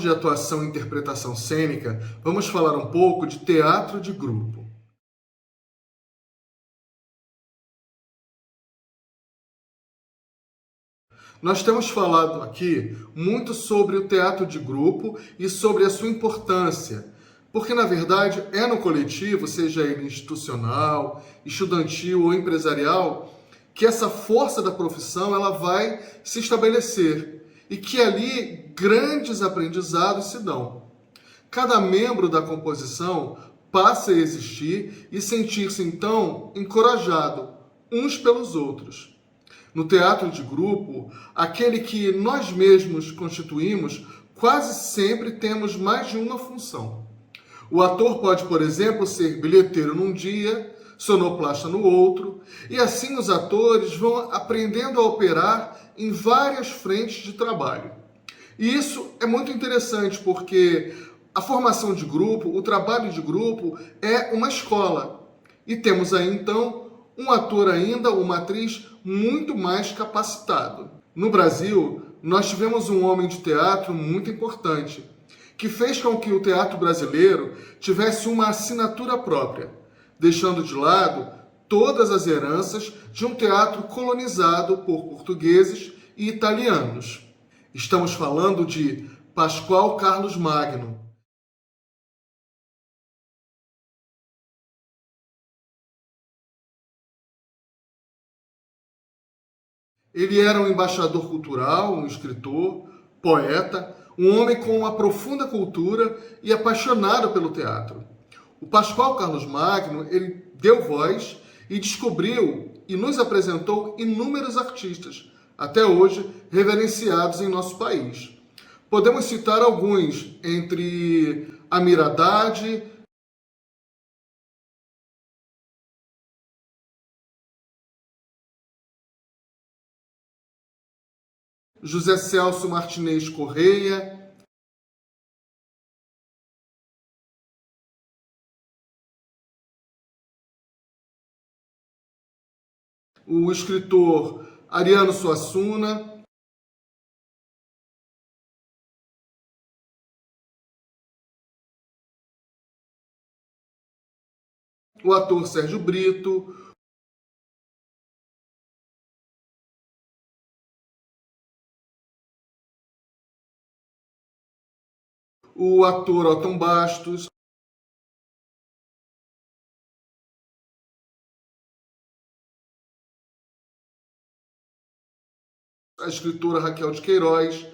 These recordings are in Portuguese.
de atuação e interpretação cênica, vamos falar um pouco de teatro de grupo. Nós temos falado aqui muito sobre o teatro de grupo e sobre a sua importância, porque na verdade é no coletivo, seja ele institucional, estudantil ou empresarial, que essa força da profissão ela vai se estabelecer e que ali grandes aprendizados se dão. Cada membro da composição passa a existir e sentir-se então encorajado uns pelos outros. No teatro de grupo, aquele que nós mesmos constituímos, quase sempre temos mais de uma função. O ator pode, por exemplo, ser bilheteiro num dia, sonoplasta no outro, e assim os atores vão aprendendo a operar em várias frentes de trabalho. E isso é muito interessante porque a formação de grupo, o trabalho de grupo é uma escola. E temos aí então um ator ainda, uma atriz muito mais capacitado. No Brasil, nós tivemos um homem de teatro muito importante, que fez com que o teatro brasileiro tivesse uma assinatura própria, deixando de lado todas as heranças de um teatro colonizado por portugueses e italianos. Estamos falando de Pascoal Carlos Magno. Ele era um embaixador cultural, um escritor, poeta, um homem com uma profunda cultura e apaixonado pelo teatro. O Pascoal Carlos Magno, ele deu voz e descobriu e nos apresentou inúmeros artistas, até hoje reverenciados em nosso país. Podemos citar alguns, entre Amir Haddad, José Celso Martinez Correia, o escritor Ariano Suassuna, o ator Sérgio Brito, o ator Otton Bastos, a escritora Raquel de Queiroz,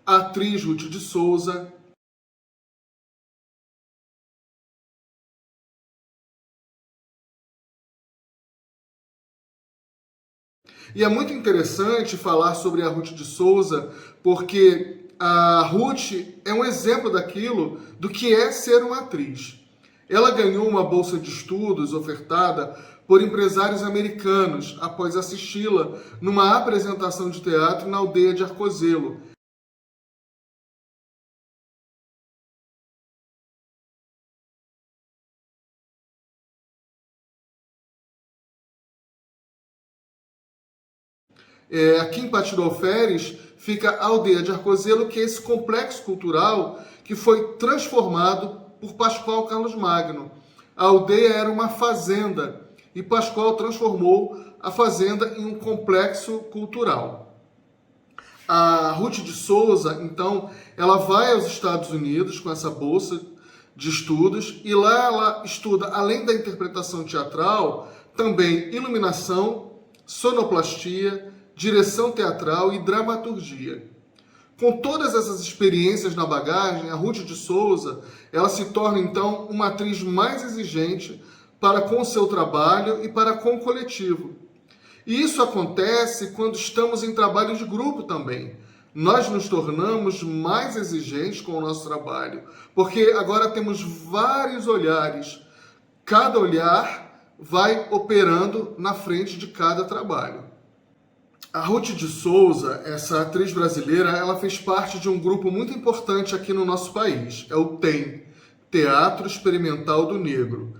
a atriz Ruth de Souza, e é muito interessante falar sobre a Ruth de Souza, porque a Ruth é um exemplo daquilo do que é ser uma atriz. Ela ganhou uma bolsa de estudos ofertada por empresários americanos após assisti-la numa apresentação de teatro na aldeia de Arcozelo. Aqui em Partido Alferes fica a aldeia de Arcozelo, que é esse complexo cultural que foi transformado por Pascoal Carlos Magno. A aldeia era uma fazenda e Pascoal transformou a fazenda em um complexo cultural. A Ruth de Souza, então, ela vai aos Estados Unidos com essa bolsa de estudos e lá ela estuda, além da interpretação teatral, também iluminação, sonoplastia, direção teatral e dramaturgia. Com todas essas experiências na bagagem, a Ruth de Souza, ela se torna então uma atriz mais exigente para com o seu trabalho e para com o coletivo. E isso acontece quando estamos em trabalho de grupo também. Nós nos tornamos mais exigentes com o nosso trabalho, porque agora temos vários olhares. Cada olhar vai operando na frente de cada trabalho. A Ruth de Souza, essa atriz brasileira, ela fez parte de um grupo muito importante aqui no nosso país. É o TEM, Teatro Experimental do Negro.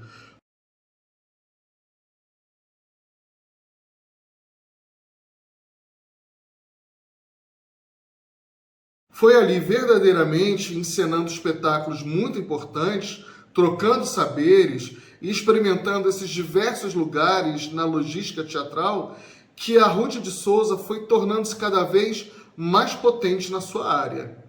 Foi ali verdadeiramente encenando espetáculos muito importantes, trocando saberes e experimentando esses diversos lugares na logística teatral, que a Ruth de Souza foi tornando-se cada vez mais potente na sua área.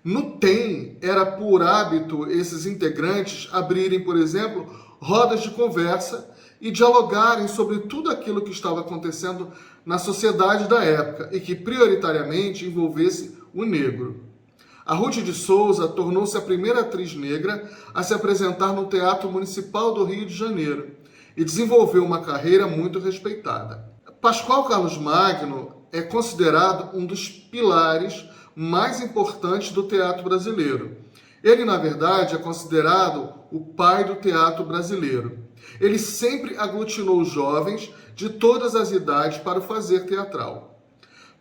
No TEM, era por hábito esses integrantes abrirem, por exemplo, rodas de conversa e dialogarem sobre tudo aquilo que estava acontecendo na sociedade da época e que prioritariamente envolvesse o negro. A Ruth de Souza tornou-se a primeira atriz negra a se apresentar no Teatro Municipal do Rio de Janeiro e desenvolveu uma carreira muito respeitada. Pascoal Carlos Magno é considerado um dos pilares mais importantes do teatro brasileiro. Ele, na verdade, é considerado o pai do teatro brasileiro. Ele sempre aglutinou jovens de todas as idades para o fazer teatral.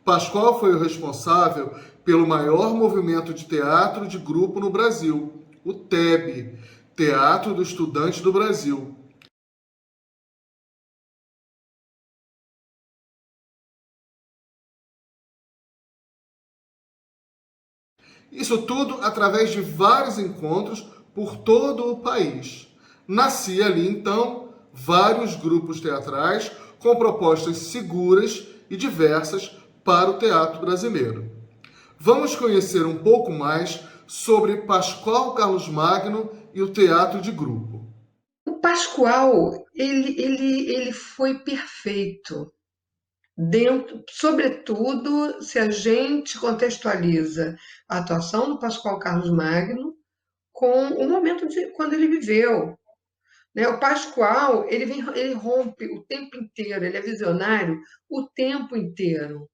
Pascoal foi o responsável pelo maior movimento de teatro de grupo no Brasil, o TEB, Teatro do Estudante do Brasil. Isso tudo através de vários encontros por todo o país. Nascia ali, então, vários grupos teatrais com propostas seguras e diversas para o teatro brasileiro. Vamos conhecer um pouco mais sobre Pascoal Carlos Magno e o teatro de grupo. O Pascoal, ele foi perfeito. Dentro, sobretudo, se a gente contextualiza a atuação do Pascoal Carlos Magno com o momento de quando ele viveu, né? O Pascoal, ele rompe o tempo inteiro, ele é visionário o tempo inteiro.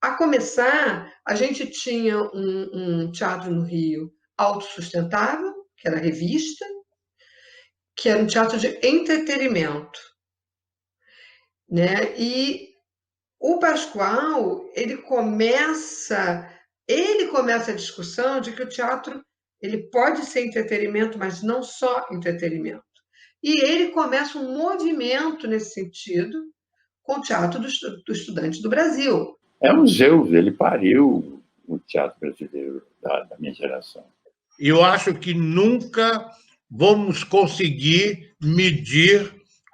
A começar, a gente tinha um teatro no Rio autossustentável, que era a Revista, que era um teatro de entretenimento, né? E o Pascoal, ele começa a discussão de que o teatro ele pode ser entretenimento, mas não só entretenimento. E ele começa um movimento nesse sentido com o Teatro do Estudante do Brasil. É um Zeus, ele pariu o teatro brasileiro da minha geração. Eu acho que nunca vamos conseguir medir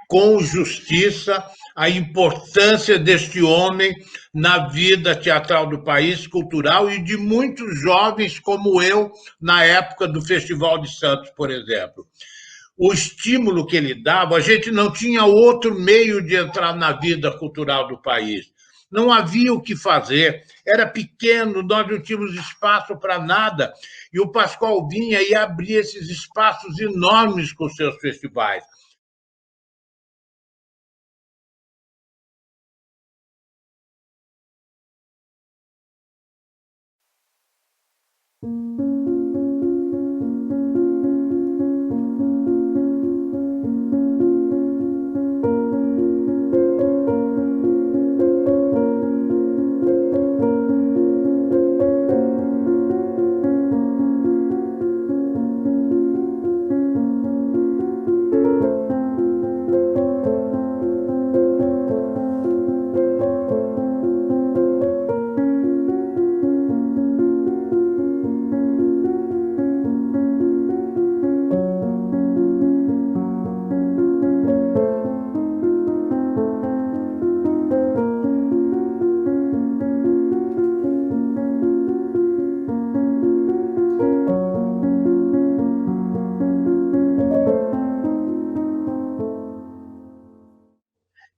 com justiça a importância deste homem na vida teatral do país, cultural e de muitos jovens como eu na época do Festival de Santos, por exemplo. O estímulo que ele dava, a gente não tinha outro meio de entrar na vida cultural do país. Não havia o que fazer, era pequeno, nós não tínhamos espaço para nada. E o Pascoal vinha e abria esses espaços enormes com seus festivais.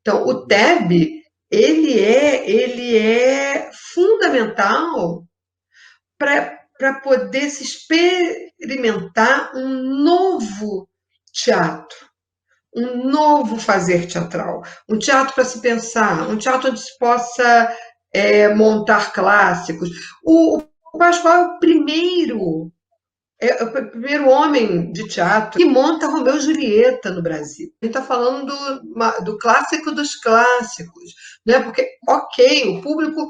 Então, o TEB, ele é fundamental para poder se experimentar um novo teatro, um novo fazer teatral, um teatro para se pensar, um teatro onde se possa montar clássicos. O Pascoal é o primeiro homem de teatro que monta Romeu e Julieta no Brasil. A gente está falando do clássico dos clássicos, né? Porque, ok, o público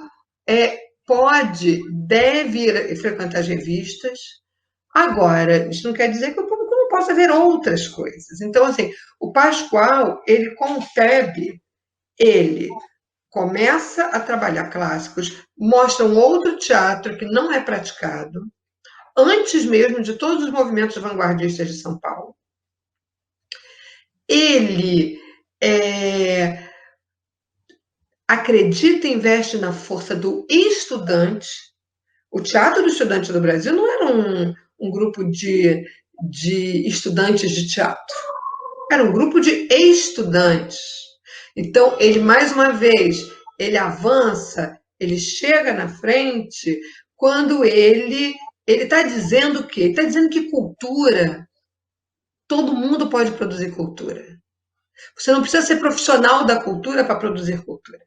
deve ir frequentar as revistas. Agora, isso não quer dizer que o público não possa ver outras coisas. Então, assim, o Pascoal, ele com o TEB, ele começa a trabalhar clássicos, mostra um outro teatro que não é praticado, antes mesmo de todos os movimentos vanguardistas de São Paulo. Ele acredita e investe na força do estudante. O Teatro do Estudante do Brasil não era um grupo de estudantes de teatro, era um grupo de estudantes. Então, ele, mais uma vez, ele avança, ele chega na frente, quando ele está dizendo o quê? Ele está dizendo que cultura, todo mundo pode produzir cultura. Você não precisa ser profissional da cultura para produzir cultura.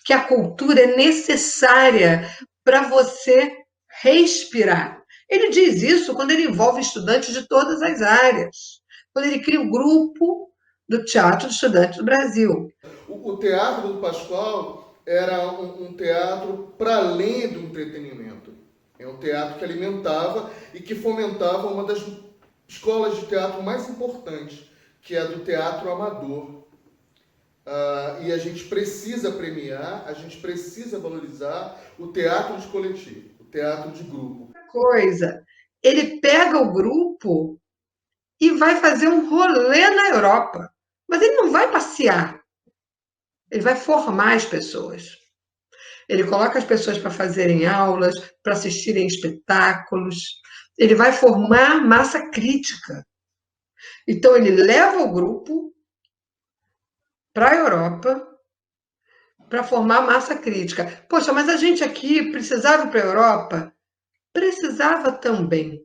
Que a cultura é necessária para você respirar. Ele diz isso quando ele envolve estudantes de todas as áreas. Quando ele cria o grupo do Teatro do Estudante do Brasil. O Teatro do Pascoal era um teatro para além do entretenimento. É um teatro que alimentava e que fomentava uma das escolas de teatro mais importantes, que é a do teatro amador. E a gente precisa premiar, a gente precisa valorizar o teatro de coletivo, o teatro de grupo. Ele pega o grupo e vai fazer um rolê na Europa. Mas ele não vai passear. Ele vai formar as pessoas. Ele coloca as pessoas para fazerem aulas, para assistirem espetáculos. Ele vai formar massa crítica. Então, ele leva o grupo para a Europa para formar massa crítica. Poxa, mas a gente aqui precisava ir para a Europa? Precisava também.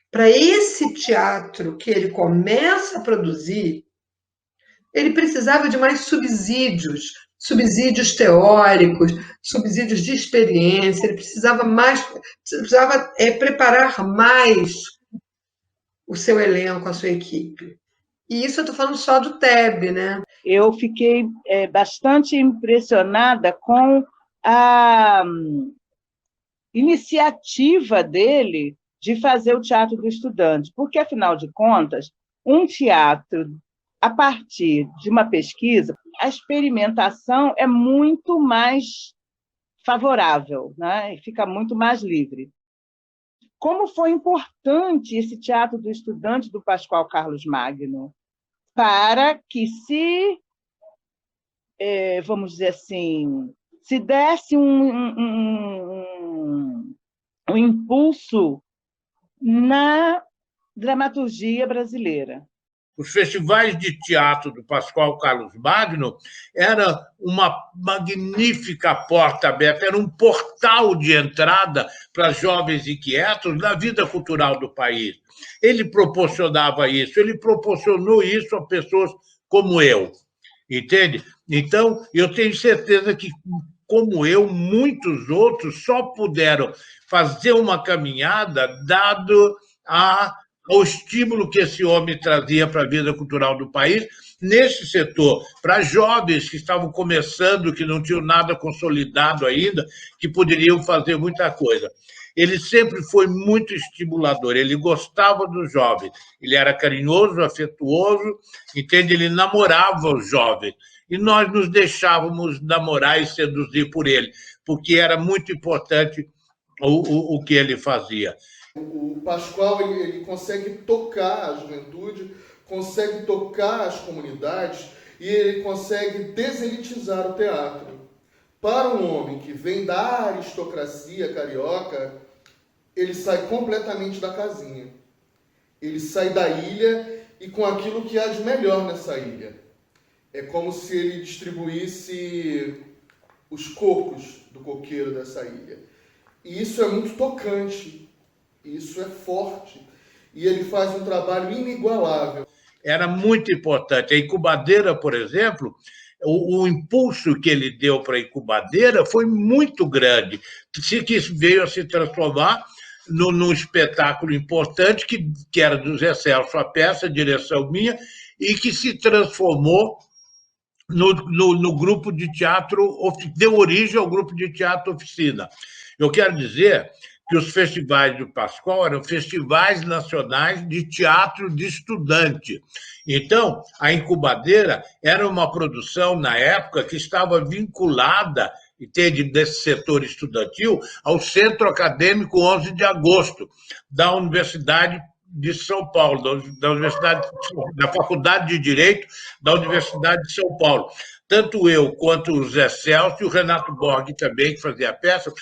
Para esse teatro que ele começa a produzir, ele precisava de mais subsídios teóricos, subsídios de experiência, ele precisava preparar mais o seu elenco, a sua equipe. E isso eu estou falando só do TEB, né? Eu fiquei bastante impressionada com a iniciativa dele de fazer o Teatro do Estudante, porque, afinal de contas, um teatro, a partir de uma pesquisa, a experimentação é muito mais favorável, né? E fica muito mais livre. Como foi importante esse Teatro do Estudante do Pascoal Carlos Magno para que vamos dizer assim, se desse um impulso na dramaturgia brasileira. Os festivais de teatro do Pascoal Carlos Magno era uma magnífica porta aberta, era um portal de entrada para jovens inquietos na vida cultural do país. Ele proporcionava isso, ele proporcionou isso a pessoas como eu, entende? Então, eu tenho certeza que, como eu, muitos outros só puderam fazer uma caminhada dado ao estímulo que esse homem trazia para a vida cultural do país, nesse setor, para jovens que estavam começando, que não tinham nada consolidado ainda, que poderiam fazer muita coisa. Ele sempre foi muito estimulador, ele gostava dos jovens, ele era carinhoso, afetuoso, entende? Ele namorava os jovens, e nós nos deixávamos namorar e seduzir por ele, porque era muito importante o que ele fazia. O Pascoal ele consegue tocar a juventude, consegue tocar as comunidades e ele consegue deselitizar o teatro. Para um homem que vem da aristocracia carioca, ele sai completamente da casinha. Ele sai da ilha e com aquilo que há de melhor nessa ilha. É como se ele distribuísse os cocos do coqueiro dessa ilha. E isso é muito tocante. Isso é forte. E ele faz um trabalho inigualável. Era muito importante. A incubadeira, por exemplo, o impulso que ele deu para a incubadeira foi muito grande, que veio a se transformar num espetáculo importante, que era do Zé Celso, a peça, direção minha, e que se transformou no grupo de teatro, deu origem ao grupo de teatro Oficina. Eu quero dizer que os festivais do Pascoal eram festivais nacionais de teatro de estudante. Então, a Incubadeira era uma produção, na época, que estava vinculada, desse setor estudantil, ao Centro Acadêmico 11 de Agosto, da Universidade de São Paulo, da Faculdade de Direito da Universidade de São Paulo. Tanto eu quanto o Zé Celso e o Renato Borg também, que fazia a peça,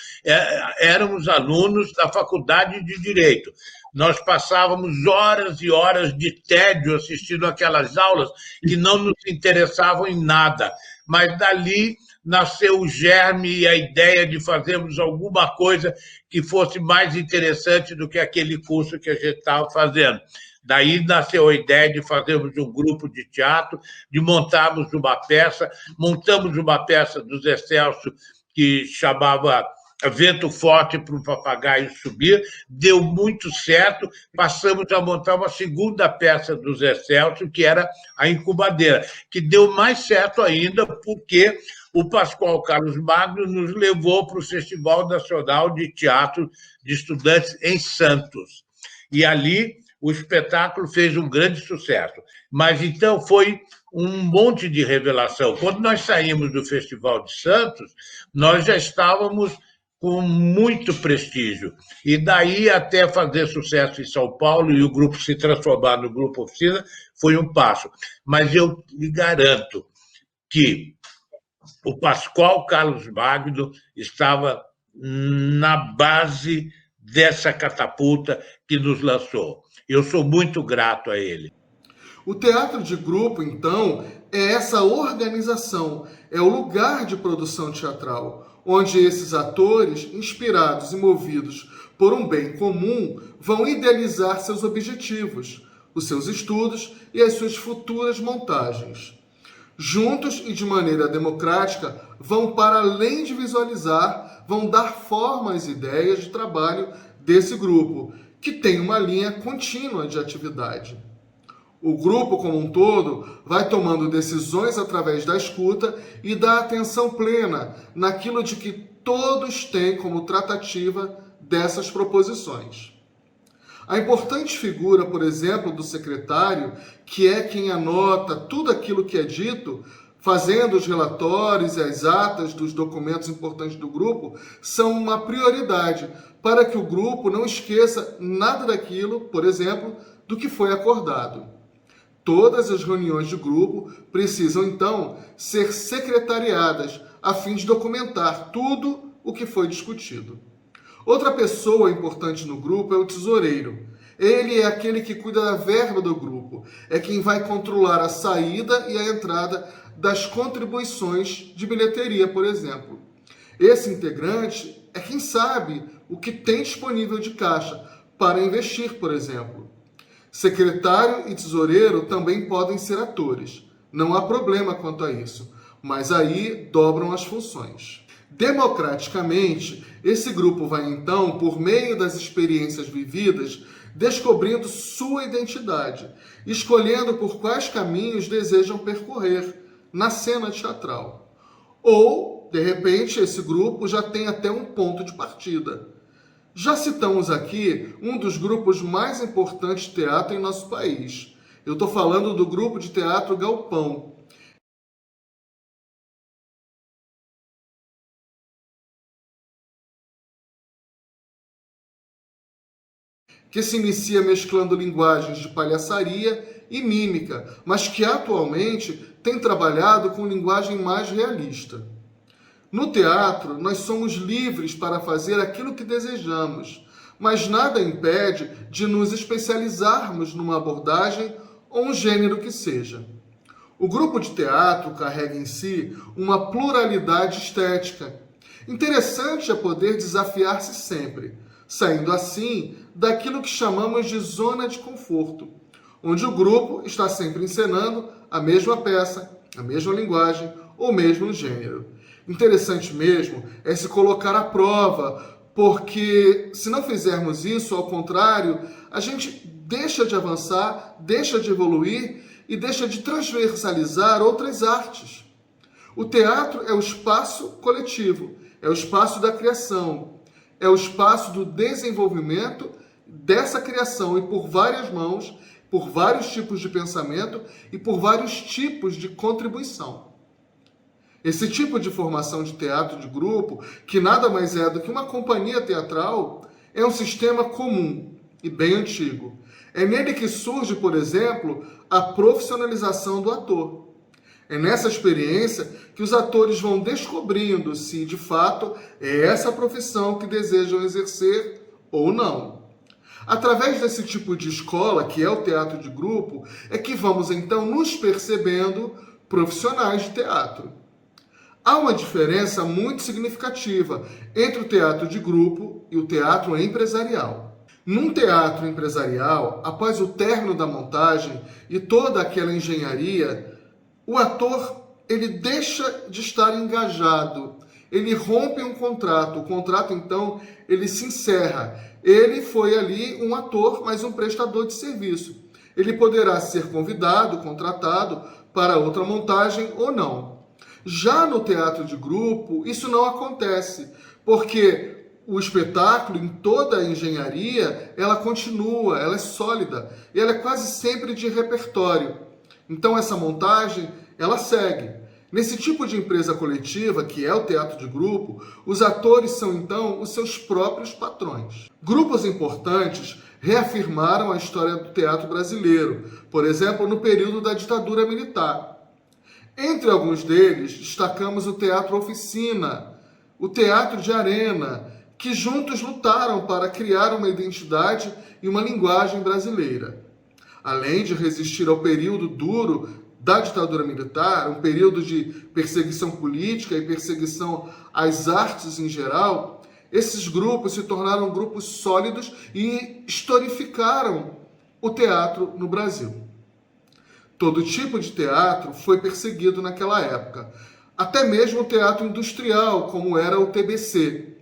éramos alunos da Faculdade de Direito. Nós passávamos horas e horas de tédio assistindo aquelas aulas que não nos interessavam em nada, mas dali nasceu o germe e a ideia de fazermos alguma coisa que fosse mais interessante do que aquele curso que a gente estava fazendo. Daí nasceu a ideia de fazermos um grupo de teatro, de montarmos uma peça. Montamos uma peça do Zé Celso que chamava Vento Forte para o Papagaio Subir, deu muito certo, passamos a montar uma segunda peça do Zé Celso, que era a Incubadeira, que deu mais certo ainda porque o Pascoal Carlos Magno nos levou para o Festival Nacional de Teatro de Estudantes em Santos. E ali o espetáculo fez um grande sucesso. Mas então foi um monte de revelação. Quando nós saímos do Festival de Santos, nós já estávamos com muito prestígio. E daí até fazer sucesso em São Paulo e o grupo se transformar no Grupo Oficina foi um passo. Mas eu lhe garanto que o Pascoal Carlos Magno estava na base dessa catapulta que nos lançou. Eu sou muito grato a ele. O teatro de grupo, então, é essa organização, é o lugar de produção teatral, onde esses atores, inspirados e movidos por um bem comum, vão idealizar seus objetivos, os seus estudos e as suas futuras montagens. Juntos e de maneira democrática, vão para além de visualizar, vão dar forma às ideias de trabalho desse grupo, que tem uma linha contínua de atividade. O grupo como um todo vai tomando decisões através da escuta e da atenção plena naquilo de que todos têm como tratativa dessas proposições. A importante figura, por exemplo, do secretário, que é quem anota tudo aquilo que é dito, fazendo os relatórios e as atas dos documentos importantes do grupo, são uma prioridade para que o grupo não esqueça nada daquilo, por exemplo, do que foi acordado. Todas as reuniões de grupo precisam, então, ser secretariadas a fim de documentar tudo o que foi discutido. Outra pessoa importante no grupo é o tesoureiro. Ele é aquele que cuida da verba do grupo, é quem vai controlar a saída e a entrada das contribuições de bilheteria, por exemplo. Esse integrante é quem sabe o que tem disponível de caixa para investir, por exemplo. Secretário e tesoureiro também podem ser atores. Não há problema quanto a isso, mas aí dobram as funções. Democraticamente, esse grupo vai então, por meio das experiências vividas, descobrindo sua identidade, escolhendo por quais caminhos desejam percorrer na cena teatral. Ou, de repente, esse grupo já tem até um ponto de partida. Já citamos aqui um dos grupos mais importantes de teatro em nosso país. Eu estou falando do grupo de teatro Galpão. Que se inicia mesclando linguagens de palhaçaria e mímica, mas que atualmente tem trabalhado com linguagem mais realista. No teatro, nós somos livres para fazer aquilo que desejamos, mas nada impede de nos especializarmos numa abordagem ou um gênero que seja. O grupo de teatro carrega em si uma pluralidade estética. Interessante é poder desafiar-se sempre, saindo assim daquilo que chamamos de zona de conforto, onde o grupo está sempre encenando a mesma peça, a mesma linguagem ou mesmo gênero. Interessante mesmo é se colocar à prova, porque se não fizermos isso, ao contrário, a gente deixa de avançar, deixa de evoluir e deixa de transversalizar outras artes. O teatro é o espaço coletivo, é o espaço da criação. é o espaço do desenvolvimento dessa criação, e por várias mãos, por vários tipos de pensamento e por vários tipos de contribuição. Esse tipo de formação de teatro de grupo, que nada mais é do que uma companhia teatral, é um sistema comum e bem antigo. É nele que surge, por exemplo, a profissionalização do ator. É nessa experiência que os atores vão descobrindo se, de fato, é essa a profissão que desejam exercer ou não. Através desse tipo de escola, que é o teatro de grupo, é que vamos então nos percebendo profissionais de teatro. Há uma diferença muito significativa entre o teatro de grupo e o teatro empresarial. Num teatro empresarial, após o término da montagem e toda aquela engenharia, o ator ele deixa de estar engajado, ele rompe um contrato, o contrato então ele se encerra. Ele foi ali um ator, mas um prestador de serviço. Ele poderá ser convidado, contratado para outra montagem ou não. Já no teatro de grupo, isso não acontece, porque o espetáculo, em toda a engenharia, ela continua, ela é sólida, e ela é quase sempre de repertório. Então essa montagem, ela segue. Nesse tipo de empresa coletiva, que é o teatro de grupo, os atores são então os seus próprios patrões. Grupos importantes reafirmaram a história do teatro brasileiro, por exemplo, no período da ditadura militar. Entre alguns deles, destacamos o Teatro Oficina, o Teatro de Arena, que juntos lutaram para criar uma identidade e uma linguagem brasileira. Além de resistir ao período duro da ditadura militar, um período de perseguição política e perseguição às artes em geral, esses grupos se tornaram grupos sólidos e historificaram o teatro no Brasil. Todo tipo de teatro foi perseguido naquela época, até mesmo o teatro industrial, como era o TBC.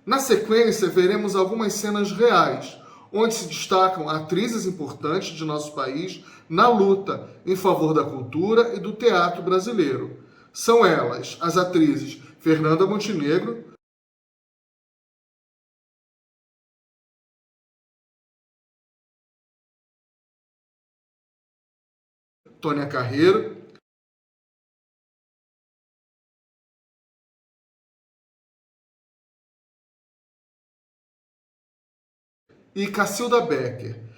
Na sequência, veremos algumas cenas reais, onde se destacam atrizes importantes de nosso país na luta em favor da cultura e do teatro brasileiro. São elas as atrizes Fernanda Montenegro, Tônia Carreiro, e Cacilda Becker.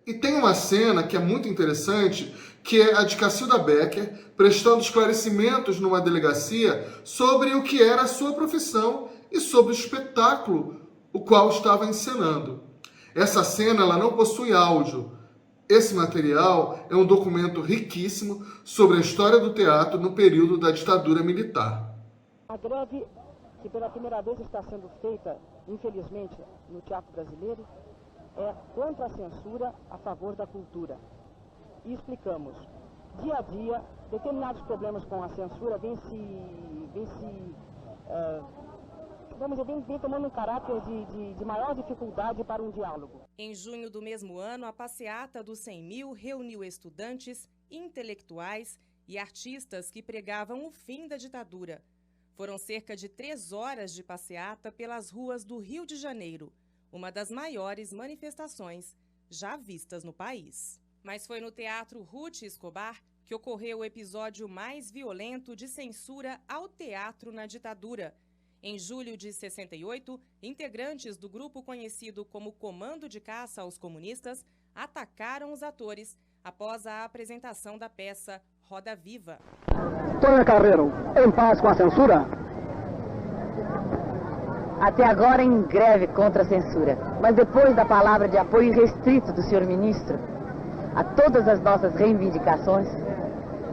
E tem uma cena que é muito interessante, que é a de Cacilda Becker prestando esclarecimentos numa delegacia sobre o que era a sua profissão e sobre o espetáculo o qual estava encenando. Essa cena ela não possui áudio. Esse material é um documento riquíssimo sobre a história do teatro no período da ditadura militar. A greve que pela primeira vez está sendo feita, infelizmente, no teatro brasileiro, é contra a censura a favor da cultura. E explicamos. Dia a dia, determinados problemas com a censura vem tomando um caráter de maior dificuldade para um diálogo. Em junho do mesmo ano, a passeata dos 100 mil reuniu estudantes, intelectuais e artistas que pregavam o fim da ditadura. Foram cerca de 3 horas de passeata pelas ruas do Rio de Janeiro, uma das maiores manifestações já vistas no país. Mas foi no Teatro Ruth Escobar que ocorreu o episódio mais violento de censura ao teatro na ditadura. Em julho de 68, integrantes do grupo conhecido como Comando de Caça aos Comunistas atacaram os atores após a apresentação da peça Roda Viva. Tônia Carreiro, em paz com a censura? Até agora em greve contra a censura. Mas depois da palavra de apoio restrito do senhor ministro a todas as nossas reivindicações,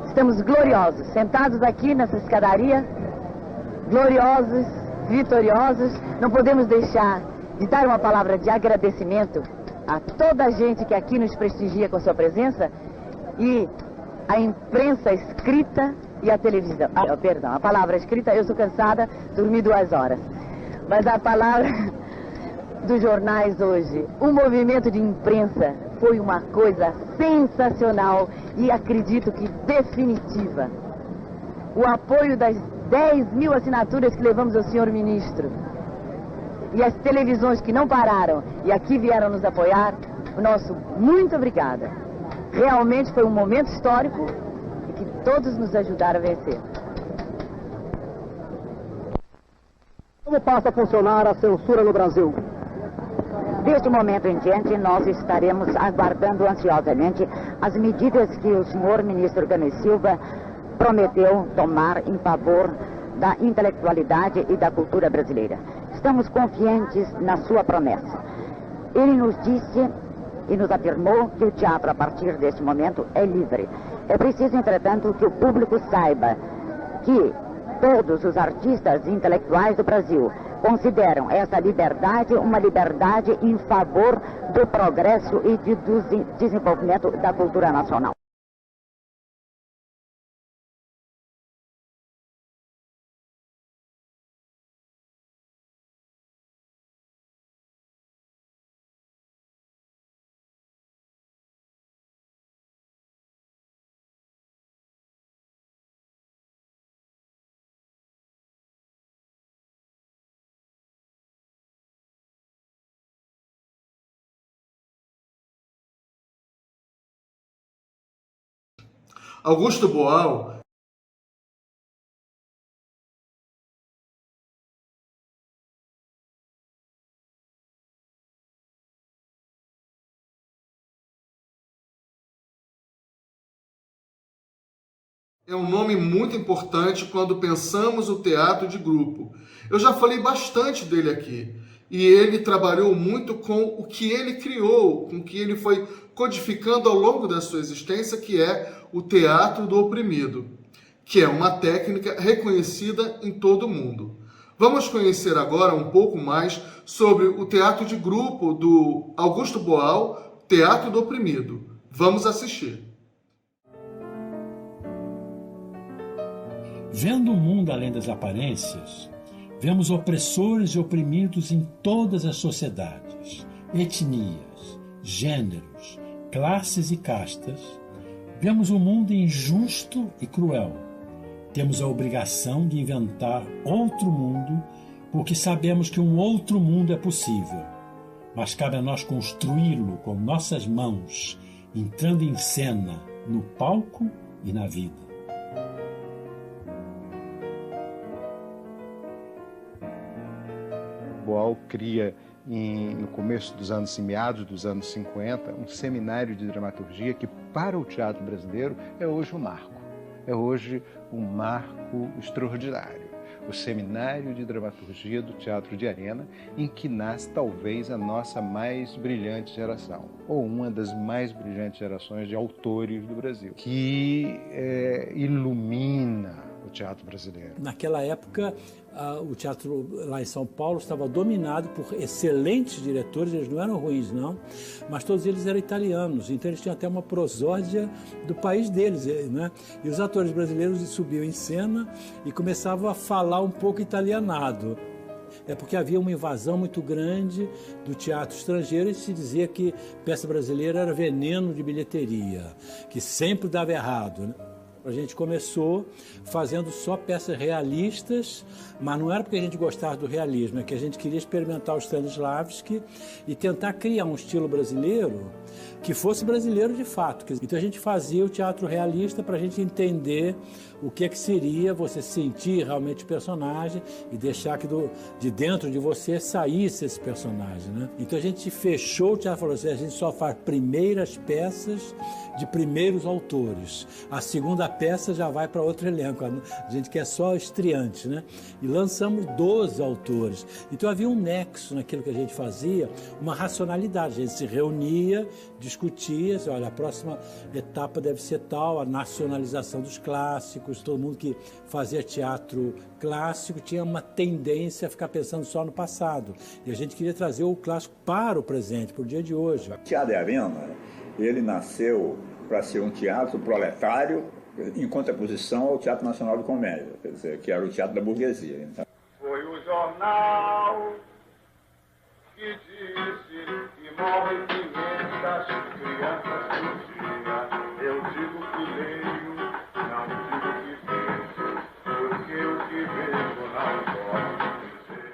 estamos gloriosos, sentados aqui nessa escadaria, gloriosos, vitoriosos. Não podemos deixar de dar uma palavra de agradecimento a toda a gente que aqui nos prestigia com sua presença e a imprensa escrita e a televisão. Perdão, a palavra escrita, eu sou cansada, dormi 2 horas. Mas a palavra dos jornais hoje, o movimento de imprensa foi uma coisa sensacional e acredito que definitiva. O apoio das 10.000 assinaturas que levamos ao senhor ministro e as televisões que não pararam e aqui vieram nos apoiar, o nosso muito obrigada. Realmente foi um momento histórico e que todos nos ajudaram a vencer. Como passa a funcionar a censura no Brasil? Deste momento em diante, nós estaremos aguardando ansiosamente as medidas que o senhor ministro Gami Silva prometeu tomar em favor da intelectualidade e da cultura brasileira. Estamos confiantes na sua promessa. Ele nos disse e nos afirmou que o teatro, a partir deste momento, é livre. É preciso, entretanto, que o público saiba que todos os artistas intelectuais do Brasil consideram essa liberdade uma liberdade em favor do progresso e do desenvolvimento da cultura nacional. Augusto Boal é um nome muito importante quando pensamos o teatro de grupo. Eu já falei bastante dele aqui. E ele trabalhou muito com o que ele criou, com o que ele foi codificando ao longo da sua existência, que é o teatro do oprimido, que é uma técnica reconhecida em todo o mundo. Vamos conhecer agora um pouco mais sobre o teatro de grupo do Augusto Boal, Teatro do Oprimido. Vamos assistir. Vendo o mundo além das aparências, vemos opressores e oprimidos em todas as sociedades, etnias, gêneros, classes e castas. Vemos o mundo injusto e cruel. Temos a obrigação de inventar outro mundo, porque sabemos que um outro mundo é possível. Mas cabe a nós construí-lo com nossas mãos, entrando em cena, no palco e na vida. Boal cria, no começo dos anos, em meados dos anos 50, um seminário de dramaturgia que, para o teatro brasileiro, é hoje um marco. É hoje um marco extraordinário. O Seminário de Dramaturgia do Teatro de Arena, em que nasce talvez a nossa mais brilhante geração, ou uma das mais brilhantes gerações de autores do Brasil, que ilumina o teatro brasileiro. Naquela época, o teatro lá em São Paulo estava dominado por excelentes diretores, eles não eram ruins não, mas todos eles eram italianos, então eles tinham até uma prosódia do país deles, né? E os atores brasileiros subiam em cena e começavam a falar um pouco italianado. É porque havia uma invasão muito grande do teatro estrangeiro e se dizia que peça brasileira era veneno de bilheteria, que sempre dava errado, né? A gente começou fazendo só peças realistas, mas não era porque a gente gostava do realismo, é que a gente queria experimentar o Stanislavski e tentar criar um estilo brasileiro que fosse brasileiro de fato. Então a gente fazia o teatro realista para a gente entender o que seria você sentir realmente o personagem e deixar que de dentro de você saísse esse personagem, né? Então a gente fechou o teatro, falou assim, a gente só faz primeiras peças de primeiros autores. A segunda peça já vai para outro elenco. A gente quer só estreantes, né? E lançamos 12 autores. Então havia um nexo naquilo que a gente fazia, uma racionalidade. A gente se reunia, discutia, assim, olha, a próxima etapa deve ser tal, a nacionalização dos clássicos. Todo mundo que fazia teatro clássico tinha uma tendência a ficar pensando só no passado. E a gente queria trazer o clássico para o presente, para o dia de hoje. O Teatro de Arena, ele nasceu para ser um teatro proletário em contraposição ao Teatro Nacional de Comédia, quer dizer, que era o teatro da burguesia. Então. Foi o jornal que disse que morrem 500 crianças por dia. Eu digo que leio, não digo que vejo, porque o que vejo não posso dizer.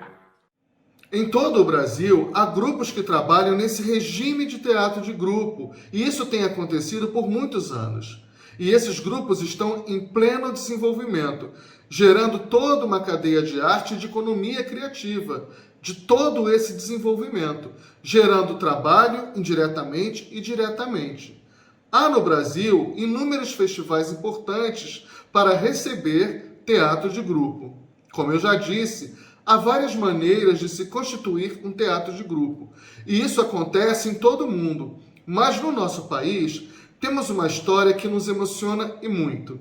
Em todo o Brasil, há grupos que trabalham nesse regime de teatro de grupo, e isso tem acontecido por muitos anos. E esses grupos estão em pleno desenvolvimento, gerando toda uma cadeia de arte e de economia criativa, de todo esse desenvolvimento, gerando trabalho indiretamente e diretamente. Há no Brasil inúmeros festivais importantes para receber teatro de grupo. Como eu já disse, há várias maneiras de se constituir um teatro de grupo, e isso acontece em todo o mundo, mas no nosso país temos uma história que nos emociona e muito,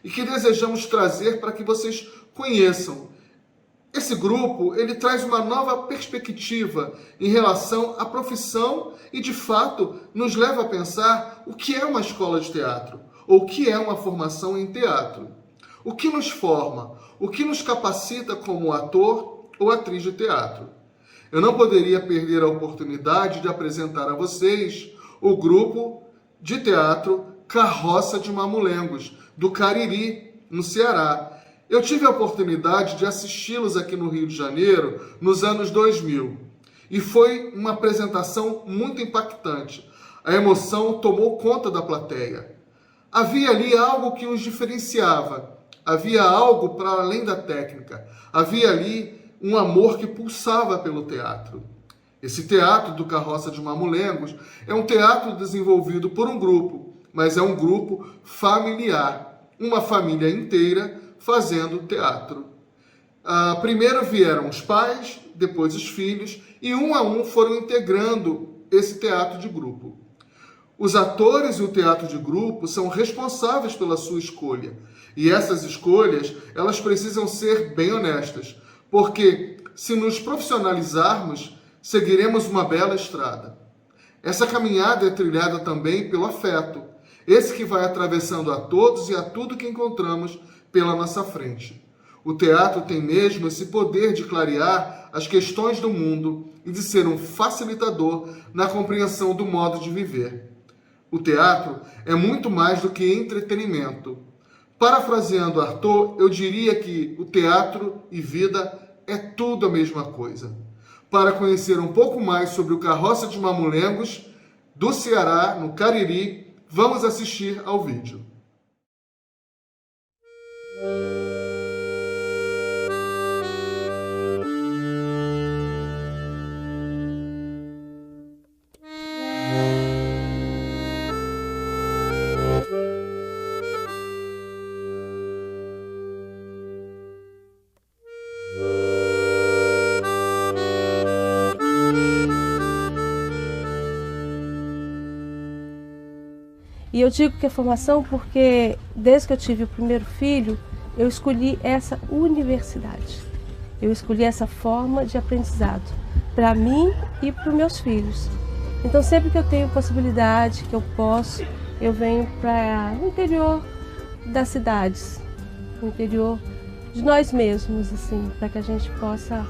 e que desejamos trazer para que vocês conheçam. Esse grupo, ele traz uma nova perspectiva em relação à profissão e, de fato, nos leva a pensar o que é uma escola de teatro, ou o que é uma formação em teatro. O que nos forma, o que nos capacita como ator ou atriz de teatro. Eu não poderia perder a oportunidade de apresentar a vocês o grupo de teatro Carroça de Mamulengos, do Cariri, no Ceará. Eu tive a oportunidade de assisti-los aqui no Rio de Janeiro nos anos 2000 e foi uma apresentação muito impactante. A emoção tomou conta da plateia. Havia ali algo que os diferenciava, havia algo para além da técnica, havia ali um amor que pulsava pelo teatro. Esse teatro do Carroça de Mamulengos é um teatro desenvolvido por um grupo, mas é um grupo familiar, uma família inteira fazendo teatro. Primeiro vieram os pais, depois os filhos, e um a um foram integrando esse teatro de grupo. Os atores e o teatro de grupo são responsáveis pela sua escolha, e essas escolhas, elas precisam ser bem honestas, porque se nos profissionalizarmos, seguiremos uma bela estrada. Essa caminhada é trilhada também pelo afeto, esse que vai atravessando a todos e a tudo que encontramos pela nossa frente. O teatro tem mesmo esse poder de clarear as questões do mundo e de ser um facilitador na compreensão do modo de viver. O teatro é muito mais do que entretenimento. Parafraseando Artaud, eu diria que o teatro e vida é tudo a mesma coisa. Para conhecer um pouco mais sobre o Carroça de Mamulengos, do Ceará, no Cariri, vamos assistir ao vídeo. E eu digo que é formação porque, desde que eu tive o primeiro filho, eu escolhi essa universidade. Eu escolhi essa forma de aprendizado para mim e para os meus filhos. Então, sempre que eu tenho possibilidade, que eu posso, eu venho para o interior das cidades, o interior de nós mesmos, assim, para que a gente possa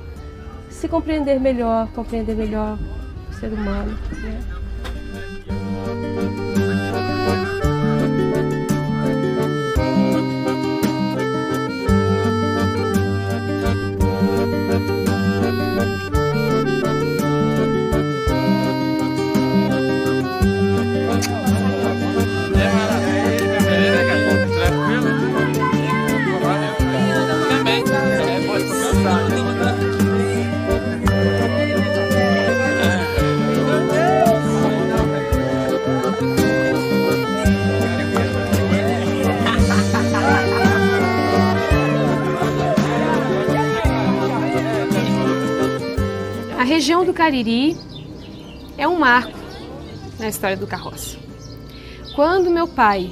se compreender melhor o ser humano, né? A região do Cariri é um marco na história do Carroça. Quando meu pai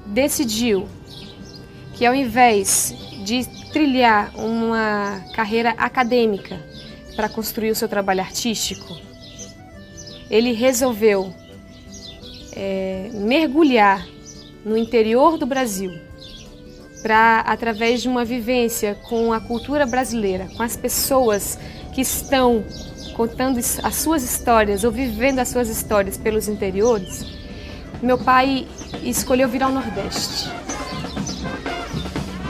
decidiu que, ao invés de trilhar uma carreira acadêmica para construir o seu trabalho artístico, ele resolveu mergulhar no interior do Brasil, para, através de uma vivência com a cultura brasileira, com as pessoas que estão contando as suas histórias ou vivendo as suas histórias pelos interiores, meu pai escolheu vir ao Nordeste.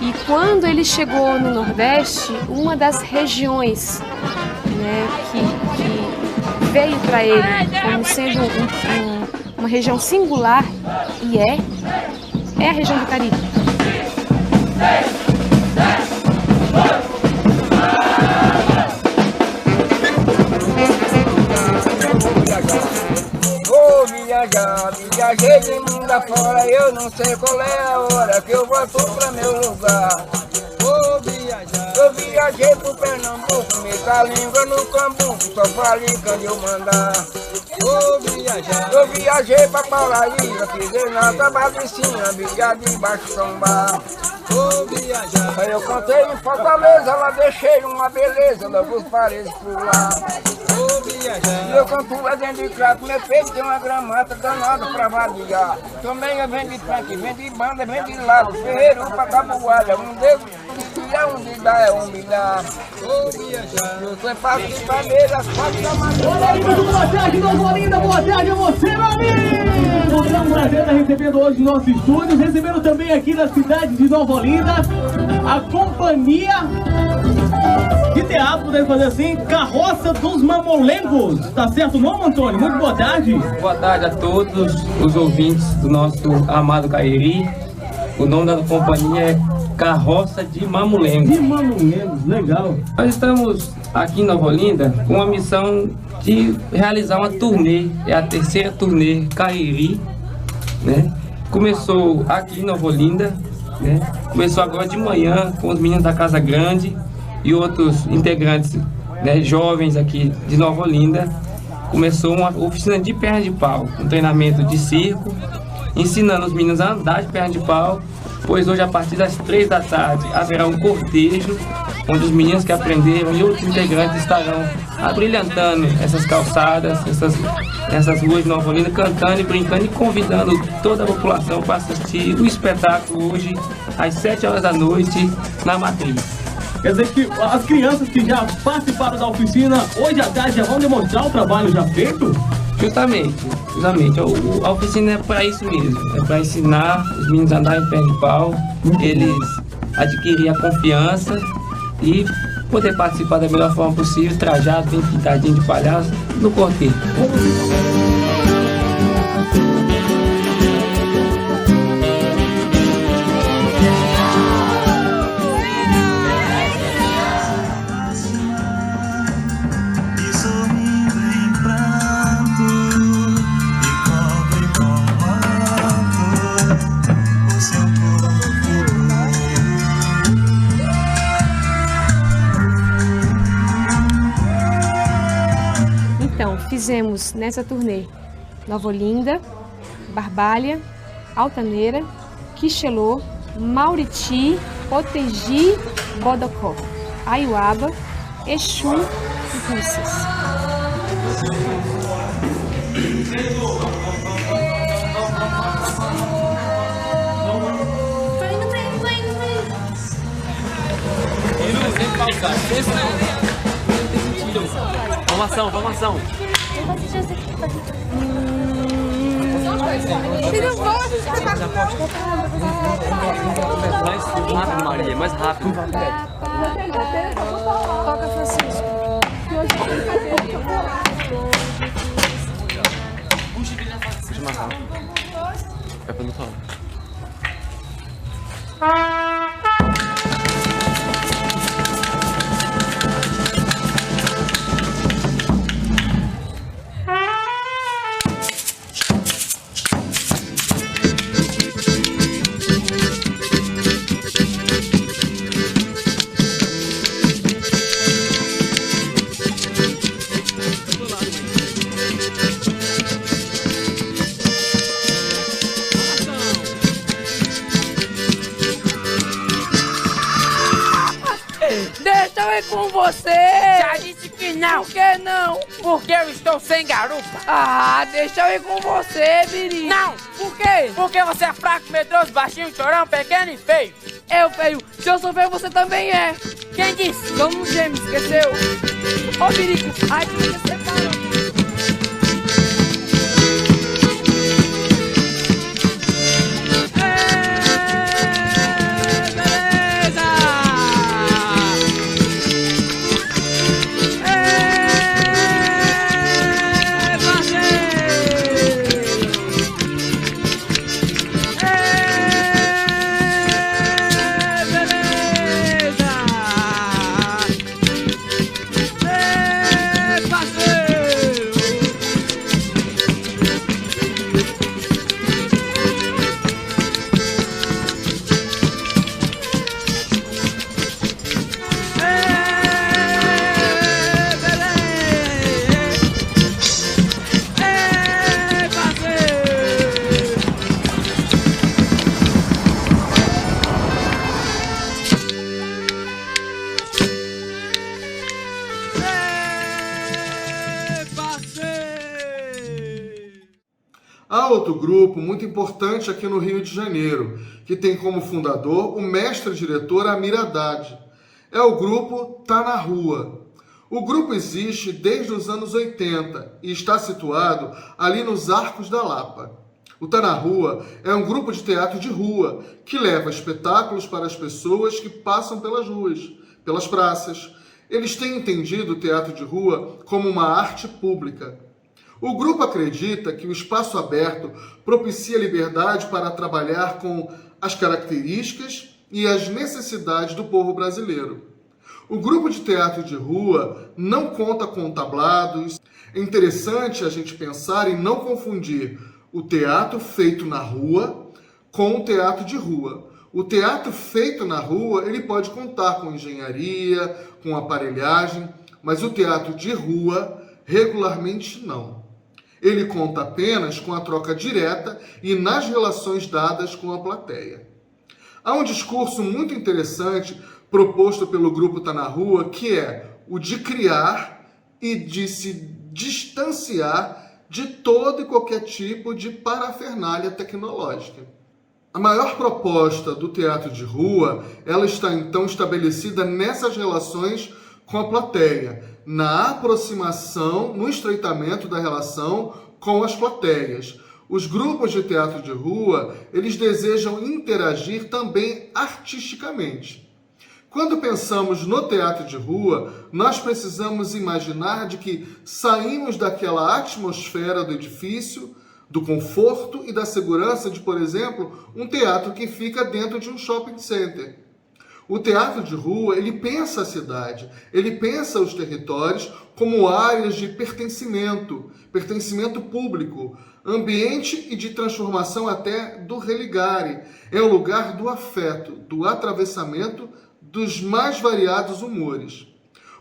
E quando ele chegou no Nordeste, uma das regiões, né, que veio para ele como sendo uma região singular, e é a região do Cariri. Vou viajar, viajei de mundo afora, eu não sei qual é a hora que eu volto pra meu lugar. Vou viajar, eu viajei pro Pernambuco, meti a língua no cambuco, só falei quando eu mandar. Vou viajar, eu viajei pra Paulaíra, pisei na Tabavicinha, bilhar debaixo tombar. Vou viajar, aí eu cantei em Fortaleza, lá deixei uma beleza, logo os paredes por lá. Vou viajar, eu canto lá dentro de crato, meu peito tem uma gramata danada pra vadiar. Também eu venho de tanque, venho de banda, venho de lado, ferreiro pra Tabuada, um dedo é um de dar, é um milhar. Vou viajar, eu sou parte de Palmeiras, parte da Madeira. Olá, muito boa tarde, Nova Olinda, boa tarde a você, meu amigo! É um prazer estar recebendo hoje nos nossos estúdios, recebendo também aqui na cidade de Nova Olinda, a companhia de teatro, podemos fazer assim, Carroça dos Mamolengos. Tá certo o nome, Antônio? Muito boa tarde. Boa tarde a todos os ouvintes do nosso amado Cariri. O nome da companhia é Carroça de Mamolengos. De Mamolengos, legal. Nós estamos aqui em Nova Olinda com a missão de realizar uma turnê. É a terceira turnê Cariri, né? Começou aqui em Nova Olinda, né? Começou agora de manhã com os meninos da Casa Grande e outros integrantes, né, jovens aqui de Nova Olinda. Começou uma oficina de perna de pau, um treinamento de circo, ensinando os meninos a andar de perna de pau, pois hoje a partir das 3 da tarde haverá um cortejo, onde os meninos que aprenderam e outros integrantes estarão abrilhantando essas calçadas, essas ruas de Nova Olinda, cantando e brincando e convidando toda a população para assistir o espetáculo hoje às 7 horas da noite na Matriz. Quer dizer que as crianças que já participaram da oficina, hoje à tarde já vão demonstrar o trabalho já feito? Justamente. A oficina é para isso mesmo, é para ensinar os meninos a andar em pé de pau, eles adquirirem a confiança e poder participar da melhor forma possível, trajado, bem pintadinho de palhaço, no cortejo. Fizemos nessa turnê Nova Olinda, Barbalha, Altaneira, Quixelô, Mauriti, Potegi, Bodocó, Aiuaba, Exu e Russas. Vamos ação. Mais rápido, Maria, mais rápido. Toca, Francisco. Puxa mais rápido. Vai pra lutar. ir com você. Já disse que não. Por que não? Porque eu estou sem garupa. Ah, deixa eu ir com você, Biri. Não. Por quê? Porque você é fraco, medroso, baixinho, chorão, pequeno e feio. Eu feio. Se eu sou feio, você também é. Quem disse? Somos gêmeos, esqueceu? Ô, Birico, ai, você separou. Há outro grupo muito importante aqui no Rio de Janeiro, que tem como fundador o mestre-diretor Amir Haddad. É o grupo Tá na Rua. O grupo existe desde os anos 80 e está situado ali nos Arcos da Lapa. O Tá na Rua é um grupo de teatro de rua que leva espetáculos para as pessoas que passam pelas ruas, pelas praças. Eles têm entendido o teatro de rua como uma arte pública. O grupo acredita que o espaço aberto propicia liberdade para trabalhar com as características e as necessidades do povo brasileiro. O grupo de teatro de rua não conta com tablados. É interessante a gente pensar em não confundir o teatro feito na rua com o teatro de rua. O teatro feito na rua, ele pode contar com engenharia, com aparelhagem, mas o teatro de rua, regularmente não. Ele conta apenas com a troca direta e nas relações dadas com a plateia. Há um discurso muito interessante proposto pelo grupo Tá na Rua, que é o de criar e de se distanciar de todo e qualquer tipo de parafernália tecnológica. A maior proposta do teatro de rua, ela está então estabelecida nessas relações com a plateia, na aproximação, no estreitamento da relação com as plateias. Os grupos de teatro de rua, eles desejam interagir também artisticamente. Quando pensamos no teatro de rua, nós precisamos imaginar de que saímos daquela atmosfera do edifício, do conforto e da segurança de, por exemplo, um teatro que fica dentro de um shopping center. O teatro de rua, ele pensa a cidade, ele pensa os territórios como áreas de pertencimento público, ambiente e de transformação até do religare. É o lugar do afeto, do atravessamento dos mais variados humores.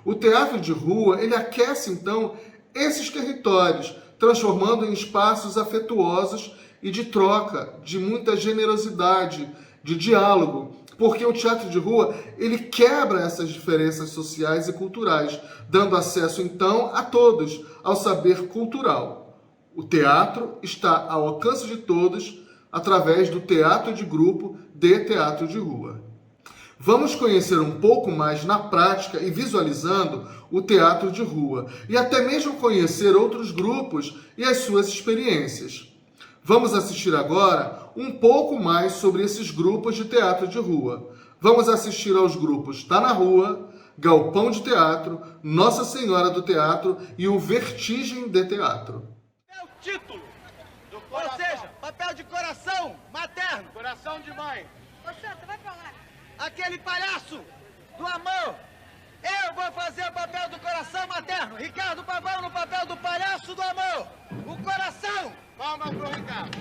O teatro de rua, ele aquece então esses territórios, transformando em espaços afetuosos e de troca, de muita generosidade, de diálogo, porque o teatro de rua, ele quebra essas diferenças sociais e culturais, dando acesso, então, a todos ao saber cultural. O teatro está ao alcance de todos através do teatro de grupo, de teatro de rua. Vamos conhecer um pouco mais na prática e visualizando o teatro de rua, e até mesmo conhecer outros grupos e as suas experiências. Vamos assistir agora um pouco mais sobre esses grupos de teatro de rua. Vamos assistir aos grupos Tá na Rua, Galpão de Teatro, Nossa Senhora do Teatro e o Vertigem de Teatro. É o título, ou seja, papel de coração materno. Coração de mãe. Ô, Santa, vai pra lá. Aquele palhaço do amor. Eu vou fazer o papel do coração materno. Ricardo Pavão no papel do palhaço do amor. O coração. Palmas pro Ricardo.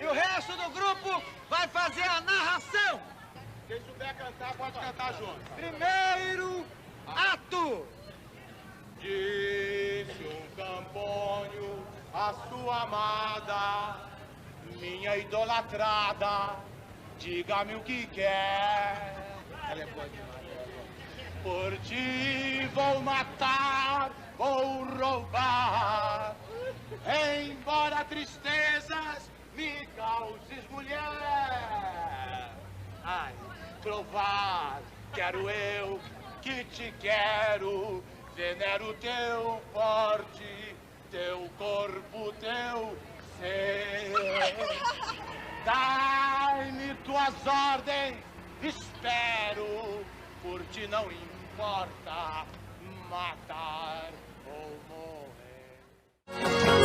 E o resto do grupo vai fazer a narração. Quem souber cantar, pode cantar junto. Primeiro ato. Disse um campônio a sua amada: minha idolatrada, diga-me o que quer. Ela é boa demais, ela é boa. Por ti vou matar, vou roubar, embora tristezas me causes, mulher. Ai, provar, quero eu que te quero, venero teu porte, teu corpo, teu ser. Dai-me tuas ordens, espero, por ti não importa matar ou morrer.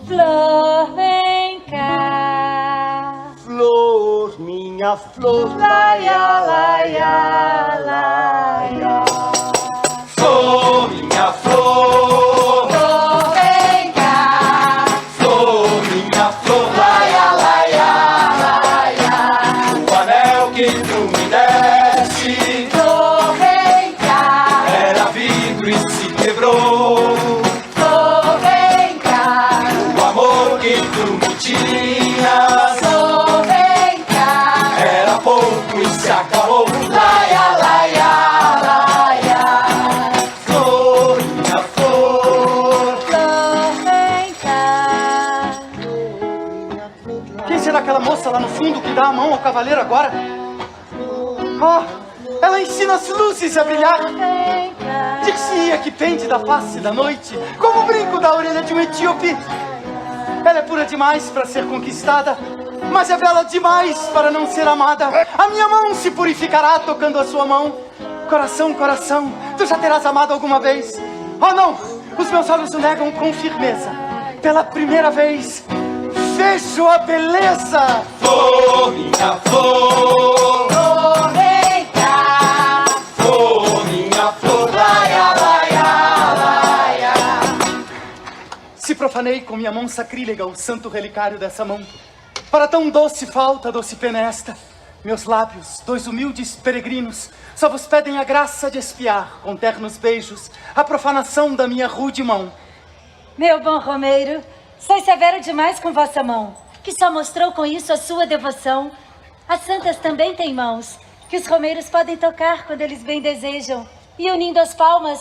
Flor, vem cá. Flor, minha flor, laia, laia, laia. Flor, minha flor, Flor, vem cá. flor, minha flor, laia, laia, laia. O anel que tu me deste, Flor, vem cá. era vidro e se quebrou. Flor, vem cá. O amor que tu me tinhas, Flor, vem cá. era pouco e se acabou. Laia, laia, laia. Flor, minha flor. Flor, vem cá. Quem será aquela moça lá no fundo que dá a mão ao cavaleiro agora? Oh, ela ensina as luzes a brilhar. Dir-se-ia que pende da face da noite, como o brinco da orelha de um etíope. Ela é pura demais para ser conquistada, mas é bela demais para não ser amada. A minha mão se purificará tocando a sua mão. Coração, coração, tu já terás amado alguma vez? Oh não, os meus olhos o negam com firmeza. Pela primeira vez, vejo a beleza. Flor, minha flor. Flor, vem cá. Flor, minha flor, laia, laia, laia. Se profanei com minha mão sacrílega o santo relicário dessa mão. Para tão doce falta, doce pena esta, meus lábios, dois humildes peregrinos, só vos pedem a graça de espiar, com ternos beijos, a profanação da minha rude mão. Meu bom Romeiro, sois severo demais com vossa mão, que só mostrou com isso a sua devoção. As santas também têm mãos, que os romeiros podem tocar quando eles bem desejam, e unindo as palmas,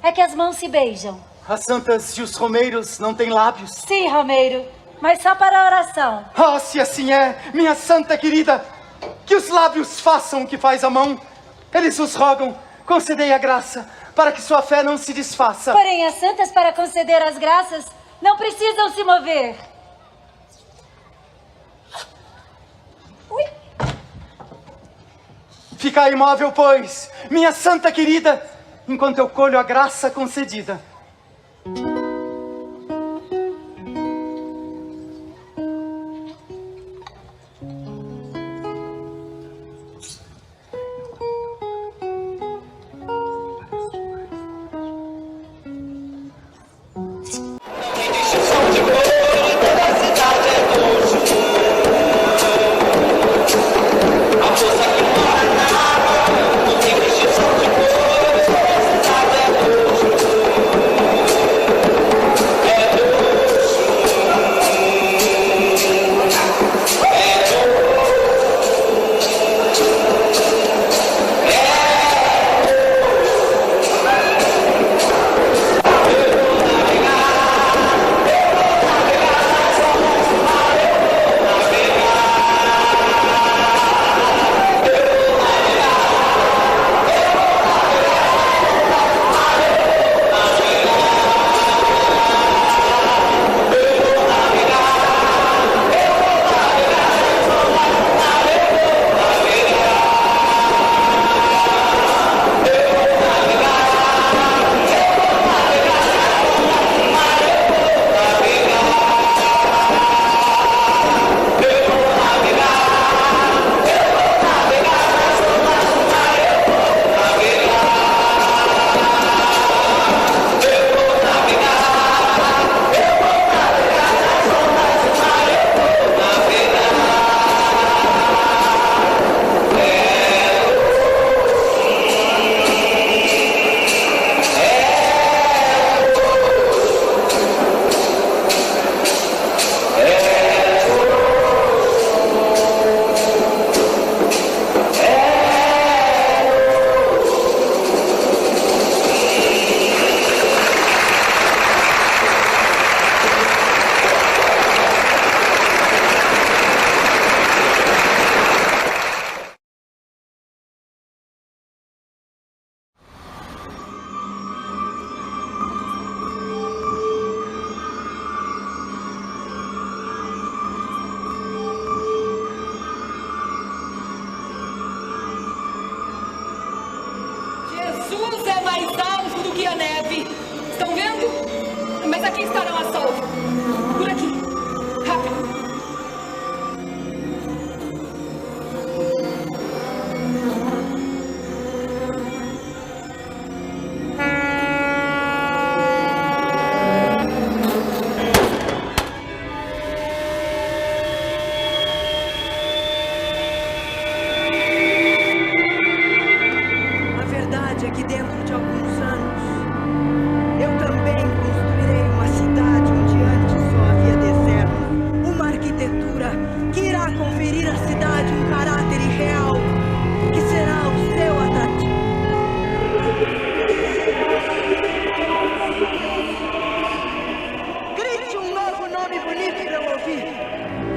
é que as mãos se beijam. As santas e os romeiros não têm lábios. Sim, Romeiro, mas só para a oração. Ah, se assim é, minha santa querida, que os lábios façam o que faz a mão. Eles os rogam, concedei a graça, para que sua fé não se desfaça. Porém, as santas, para conceder as graças, não precisam se mover. Ui. Ficai imóvel, pois, minha santa querida, enquanto eu colho a graça concedida. também estarão a salvo. Por aqui. Rápido. A verdade é que dentro de alguns anos, eu também construirei uma cidade onde antes só havia deserto. Uma arquitetura que irá conferir à cidade um caráter irreal, que será o seu atrativo. Grite um novo nome bonito pra eu ouvir.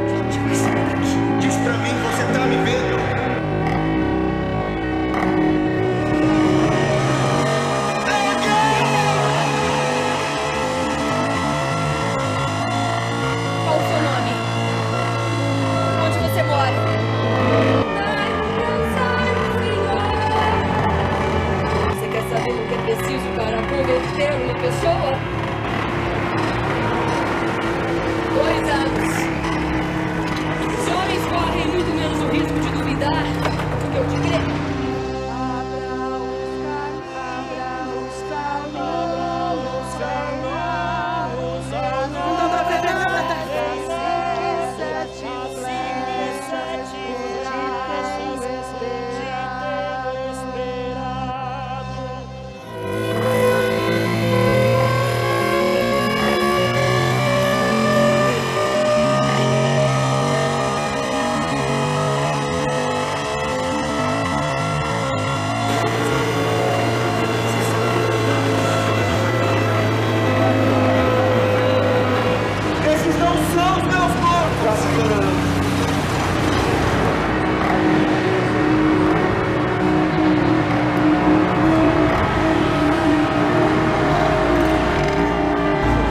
A gente vai sair daqui. Diz pra mim, você tá me vendo? Qual o seu nome? Onde você mora? Você quer saber o que é preciso para converter uma pessoa? 2 anos. Os homens correm muito menos o risco de duvidar do que o de crer. Esses não são os meus mortos!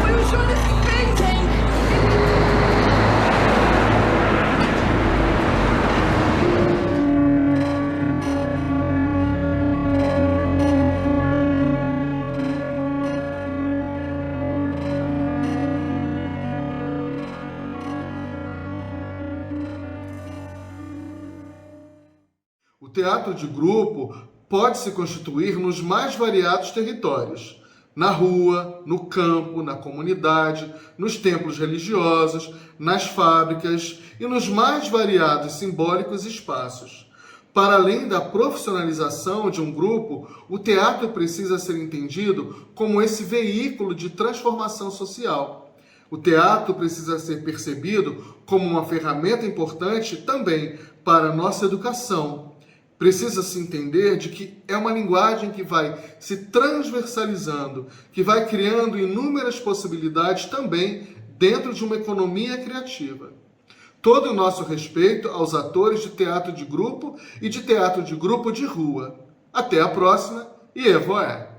Foi o Jonas que fez, hein? O teatro de grupo pode se constituir nos mais variados territórios. Na rua, no campo, na comunidade, nos templos religiosos, nas fábricas e nos mais variados simbólicos espaços. Para além da profissionalização de um grupo, o teatro precisa ser entendido como esse veículo de transformação social. O teatro precisa ser percebido como uma ferramenta importante também para a nossa educação. Precisa se entender de que é uma linguagem que vai se transversalizando, que vai criando inúmeras possibilidades também dentro de uma economia criativa. Todo o nosso respeito aos atores de teatro de grupo e de teatro de grupo de rua. Até a próxima e Evoé!